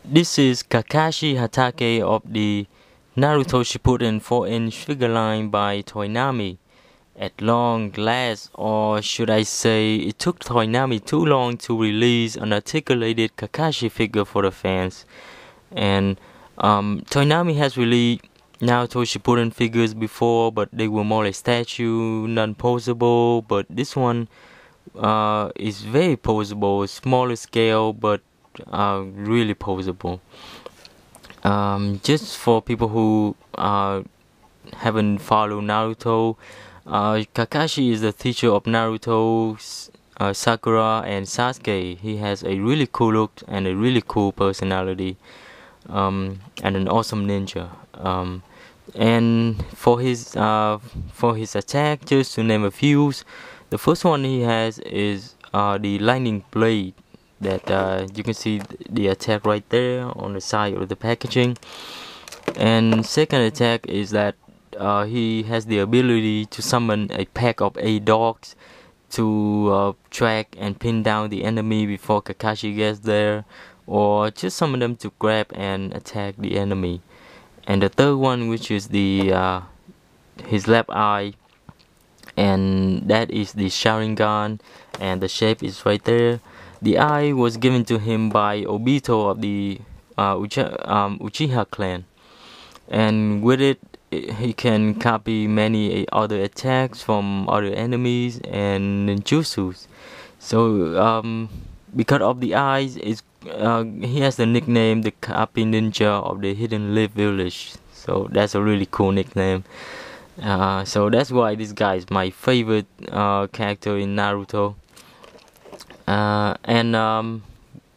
This is Kakashi Hatake of the Naruto Shippuden 4-inch figure line by Toynami. At long last, or should I say, it took Toynami too long to release an articulated Kakashi figure for the fans. And Toynami has released Naruto Shippuden figures before, but they were more like statue, non-posable. But this one is very posable, smaller scale, but really posable. Just for people who haven't followed Naruto, Kakashi is the teacher of Naruto, Sakura, and Sasuke. He has a really cool look and a really cool personality, and an awesome ninja. And for his attack, just to name a few, the first one he has is the lightning blade. That you can see the attack right there on the side of the packaging. And second attack is that he has the ability to summon a pack of 8 dogs to track and pin down the enemy before Kakashi gets there, or just summon them to grab and attack the enemy. And the third one, which is the his left eye, and that is the Sharingan, and the shape is right there. The eye was given to him by Obito of the Uchiha clan, and with it he can copy many other attacks from other enemies and ninjutsus. So because of the eyes, he has the nickname the Copy Ninja of the Hidden Leaf Village. So that's a really cool nickname. So that's why this guy is my favorite character in Naruto.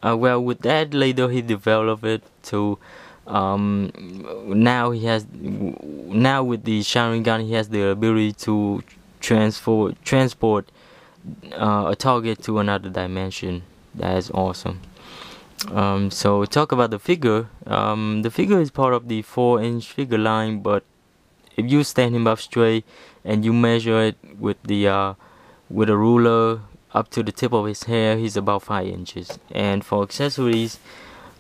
Well, with that, later he developed it to now with the Sharingan he has the ability to transport a target to another dimension. That is awesome. So talk about the figure. The figure is part of the 4-inch figure line, but if you stand him up straight and you measure it with a ruler up to the tip of his hair, he's about 5 inches. And for accessories,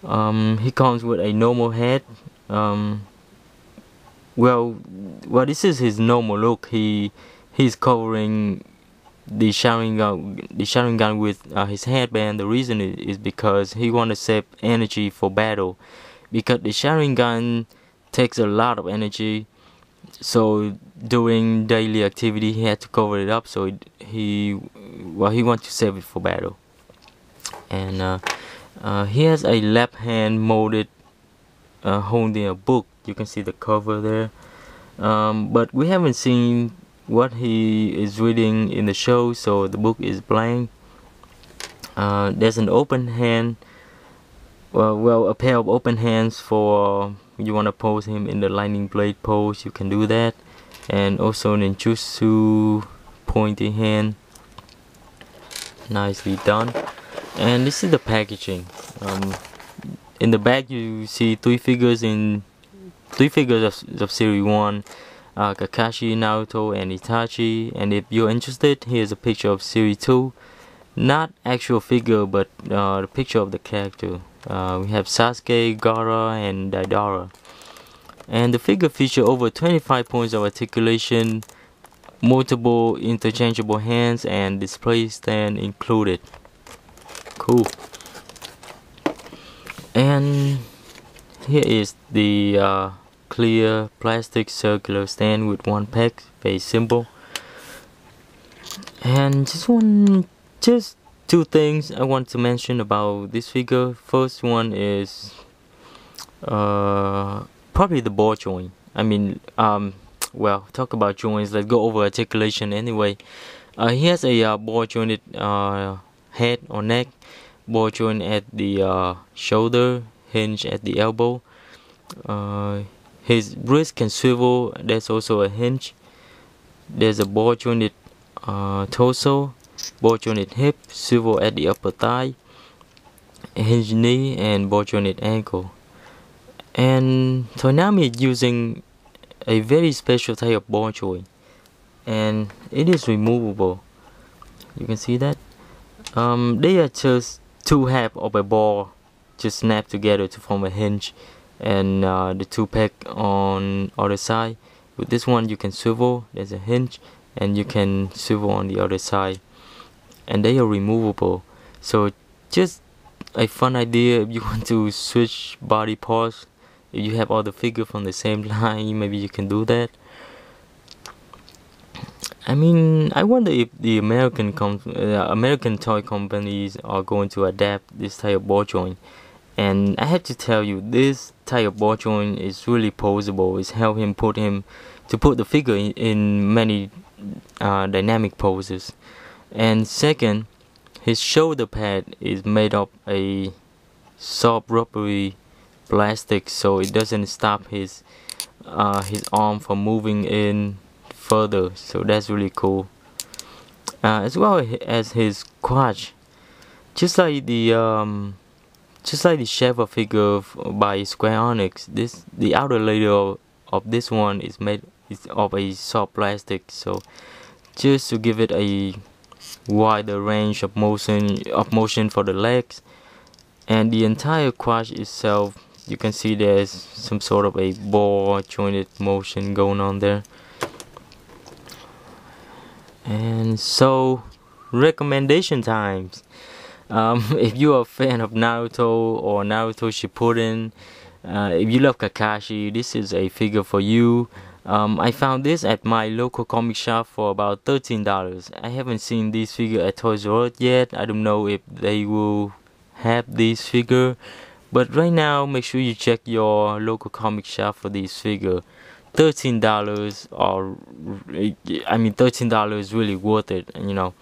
he comes with a normal head. Well, this is his normal look. He's covering the Sharingan with his headband. The reason is because he want to save energy for battle, because the Sharingan takes a lot of energy. So during daily activity, he had to cover it up. So he wants to save it for battle. And he has a left hand molded holding a book. You can see the cover there. But we haven't seen what he is reading in the show, so the book is blank. There's an open hand. A pair of open hands for you want to pose him in the lightning blade pose, you can do that. And also ninjutsu pointy hand, nicely done. And this is the packaging. In the back you see three figures of series 1, Kakashi, Naruto, and Itachi. And if you're interested, here's a picture of series 2, not actual figure but the picture of the character. We have Sasuke, Gaara, and Deidara. And the figure features over 25 points of articulation, multiple interchangeable hands, and display stand included. Cool. And here is the clear plastic circular stand with one pack, very simple. And just two things I want to mention about this figure. First one is probably the ball joint. I mean, well, talk about joints. Let's go over articulation anyway. He has a ball jointed head or neck, ball joint at the shoulder, hinge at the elbow. His wrist can swivel. There's also a hinge. There's a ball jointed torso, ball jointed hip, swivel at the upper thigh, hinge knee, and ball jointed ankle. And Toynami is using a very special type of ball joint, and it is removable. You can see that. They are just two halves of a ball just snap together to form a hinge, and the two peg on other side. With this one you can swivel, there's a hinge, and you can swivel on the other side, and they are removable. So just a fun idea if you want to switch body parts. If you have all the figure from the same line, maybe you can do that. I mean, I wonder if the American toy companies are going to adapt this type of ball joint. And I have to tell you, this type of ball joint is really posable. It's helped him put the figure in many dynamic poses. And second, his shoulder pad is made of a soft rubbery plastic, so it doesn't stop his arm from moving in further. So that's really cool. As well as his crotch, just like the Sheva figure by Square Enix, the outer layer of this one is made of a soft plastic. So just to give it a wider range of motion for the legs, and the entire crotch itself, you can see there's some sort of a ball jointed motion going on there. And so, recommendation times. If you are a fan of Naruto or Naruto Shippuden, if you love Kakashi, this is a figure for you. I found this at my local comic shop for about $13. I haven't seen this figure at Toys R Us yet. I don't know if they will have this figure, but right now make sure you check your local comic shop for this figure. $13, or I mean $13 is really worth it. And, you know,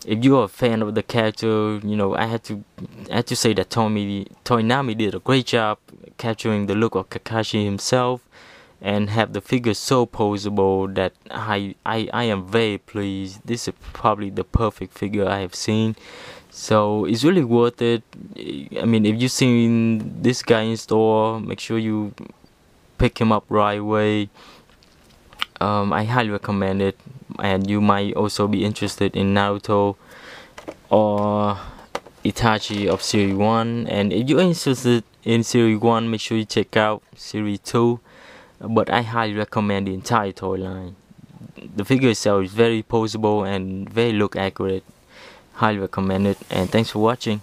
if you are a fan of the character, you know, I had to say that Toynami did a great job capturing the look of Kakashi himself, and have the figure so posable that I am very pleased. This is probably the perfect figure I have seen. So it's really worth it. I mean, if you've seen this guy in store, make sure you pick him up right away. I highly recommend it, and you might also be interested in Naruto or Itachi of Series 1. And if you're interested in Series 1, make sure you check out Series 2. But I highly recommend the entire toy line. The figure itself is very posable and very look accurate. Highly recommend it, and thanks for watching.